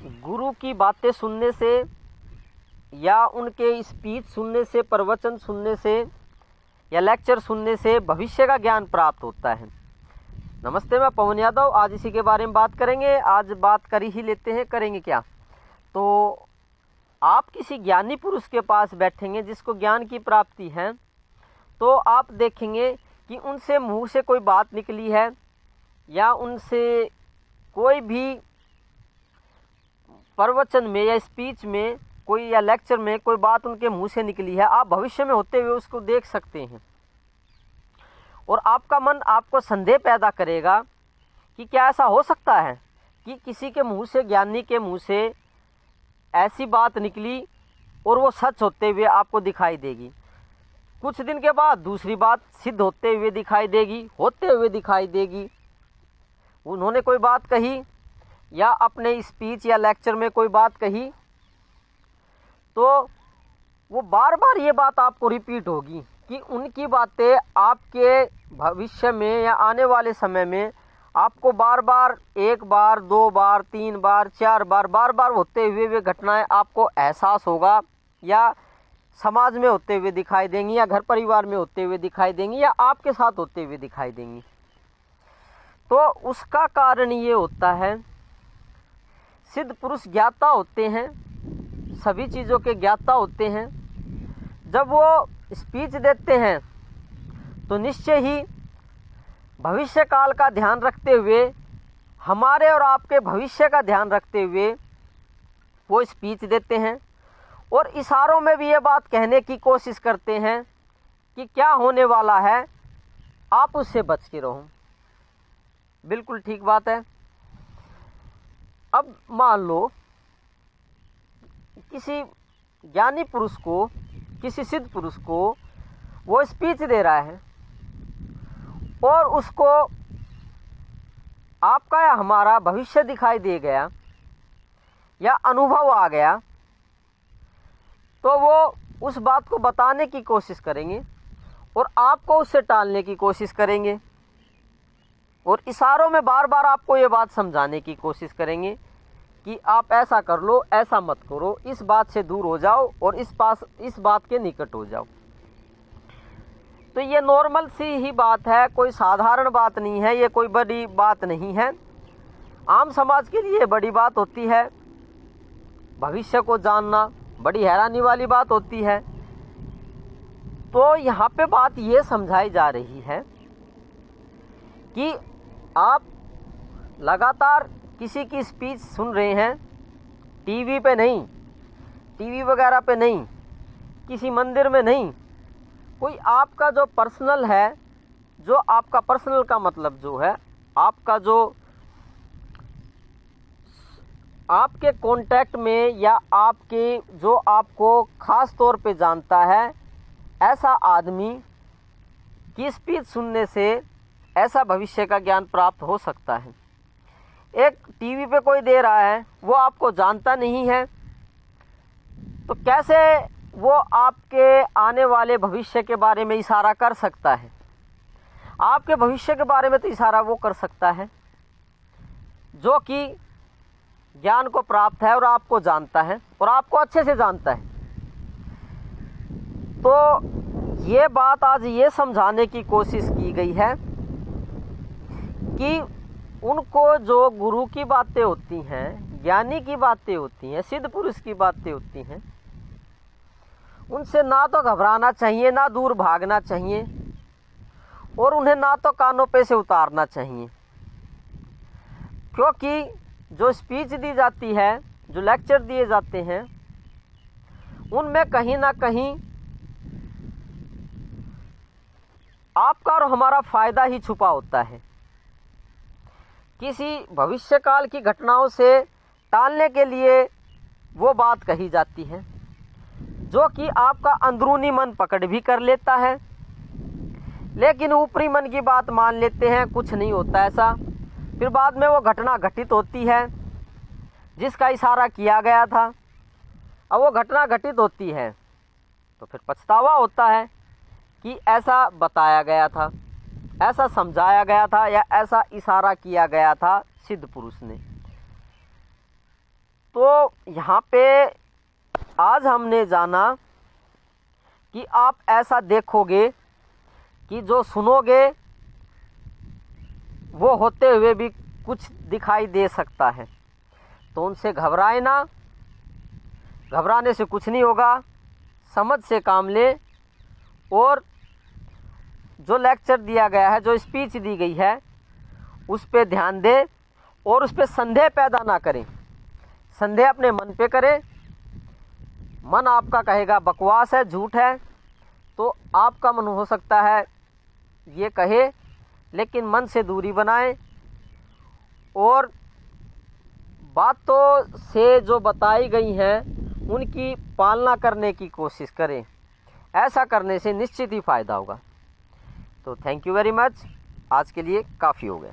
गुरु की बातें सुनने से या उनके स्पीच सुनने से, प्रवचन सुनने से या लेक्चर सुनने से भविष्य का ज्ञान प्राप्त होता है। नमस्ते, मैं पवन यादव। आज इसी के बारे में बात करेंगे। आज बात कर ही लेते हैं, करेंगे क्या। तो आप किसी ज्ञानी पुरुष के पास बैठेंगे जिसको ज्ञान की प्राप्ति है, तो आप देखेंगे कि उनसे मुंह से कोई बात निकली है या उनसे कोई भी प्रवचन में या स्पीच में कोई या लेक्चर में कोई बात उनके मुंह से निकली है, आप भविष्य में होते हुए उसको देख सकते हैं। और आपका मन आपको संदेह पैदा करेगा कि क्या ऐसा हो सकता है कि किसी के मुंह से, ज्ञानी के मुंह से ऐसी बात निकली और वो सच होते हुए आपको दिखाई देगी। कुछ दिन के बाद दूसरी बात सिद्ध होते हुए दिखाई देगी, होते हुए दिखाई देगी। उन्होंने कोई बात कही या अपने स्पीच या लेक्चर में कोई बात कही, तो वो बार बार ये बात आपको रिपीट होगी कि उनकी बातें आपके भविष्य में या आने वाले समय में आपको बार बार, एक बार, दो बार, तीन बार, चार बार, बार बार होते हुए वे घटनाएं आपको एहसास होगा या समाज में होते हुए दिखाई देंगी या घर परिवार में होते हुए दिखाई देंगी या आपके साथ होते हुए दिखाई देंगी। तो उसका कारण ये होता है, सिद्ध पुरुष ज्ञाता होते हैं, सभी चीज़ों के ज्ञाता होते हैं। जब वो स्पीच देते हैं तो निश्चय ही भविष्य काल का ध्यान रखते हुए, हमारे और आपके भविष्य का ध्यान रखते हुए वो स्पीच देते हैं और इशारों में भी ये बात कहने की कोशिश करते हैं कि क्या होने वाला है, आप उससे बच के रहो। बिल्कुल ठीक बात है। अब मान लो किसी ज्ञानी पुरुष को, किसी सिद्ध पुरुष को वो स्पीच दे रहा है और उसको आपका या हमारा भविष्य दिखाई दे गया या अनुभव आ गया, तो वो उस बात को बताने की कोशिश करेंगे और आपको उससे टालने की कोशिश करेंगे और इशारों में बार बार आपको ये बात समझाने की कोशिश करेंगे कि आप ऐसा कर लो, ऐसा मत करो, इस बात से दूर हो जाओ और इस बात के निकट हो जाओ। तो ये नॉर्मल सी ही बात है, कोई साधारण बात नहीं है, ये कोई बड़ी बात नहीं है। आम समाज के लिए बड़ी बात होती है, भविष्य को जानना बड़ी हैरानी वाली बात होती है। तो यहाँ पे बात ये समझाई जा रही है कि आप लगातार किसी की स्पीच सुन रहे हैं, टीवी पे नहीं, टीवी वगैरह पे नहीं, किसी मंदिर में नहीं, कोई आपका जो पर्सनल है, जो आपका पर्सनल का मतलब जो है आपका जो आपके कांटेक्ट में या आपके जो आपको ख़ास तौर पे जानता है, ऐसा आदमी की स्पीच सुनने से ऐसा भविष्य का ज्ञान प्राप्त हो सकता है। एक टीवी पे कोई दे रहा है, वो आपको जानता नहीं है, तो कैसे वो आपके आने वाले भविष्य के बारे में इशारा कर सकता है। आपके भविष्य के बारे में तो इशारा वो कर सकता है जो कि ज्ञान को प्राप्त है और आपको जानता है और आपको अच्छे से जानता है। तो ये बात आज ये समझाने की कोशिश की गई है कि उनको जो गुरु की बातें होती हैं, ज्ञानी की बातें होती हैं, सिद्ध पुरुष की बातें होती हैं, उनसे ना तो घबराना चाहिए, ना दूर भागना चाहिए और उन्हें ना तो कानों पे से उतारना चाहिए। क्योंकि जो स्पीच दी जाती है, जो लेक्चर दिए जाते हैं, उनमें कहीं ना कहीं आपका और हमारा फ़ायदा ही छुपा होता है। किसी भविष्य काल की घटनाओं से टालने के लिए वो बात कही जाती है जो कि आपका अंदरूनी मन पकड़ भी कर लेता है, लेकिन ऊपरी मन की बात मान लेते हैं, कुछ नहीं होता ऐसा। फिर बाद में वो घटना घटित होती है जिसका इशारा किया गया था। अब वो घटना घटित होती है तो फिर पछतावा होता है कि ऐसा बताया गया था, ऐसा समझाया गया था या ऐसा इशारा किया गया था सिद्ध पुरुष ने। तो यहाँ पे आज हमने जाना कि आप ऐसा देखोगे कि जो सुनोगे वो होते हुए भी कुछ दिखाई दे सकता है, तो उनसे घबराए ना, घबराने से कुछ नहीं होगा, समझ से काम ले और जो लेक्चर दिया गया है, जो स्पीच दी गई है, उस पे ध्यान दे और उस पे संदेह पैदा ना करें। संदेह अपने मन पे करें, मन आपका कहेगा बकवास है, झूठ है, तो आपका मन हो सकता है ये कहे, लेकिन मन से दूरी बनाएं और बातों से जो बताई गई हैं उनकी पालना करने की कोशिश करें। ऐसा करने से निश्चित ही फ़ायदा होगा। तो थैंक यू वेरी मच, आज के लिए काफ़ी हो गया।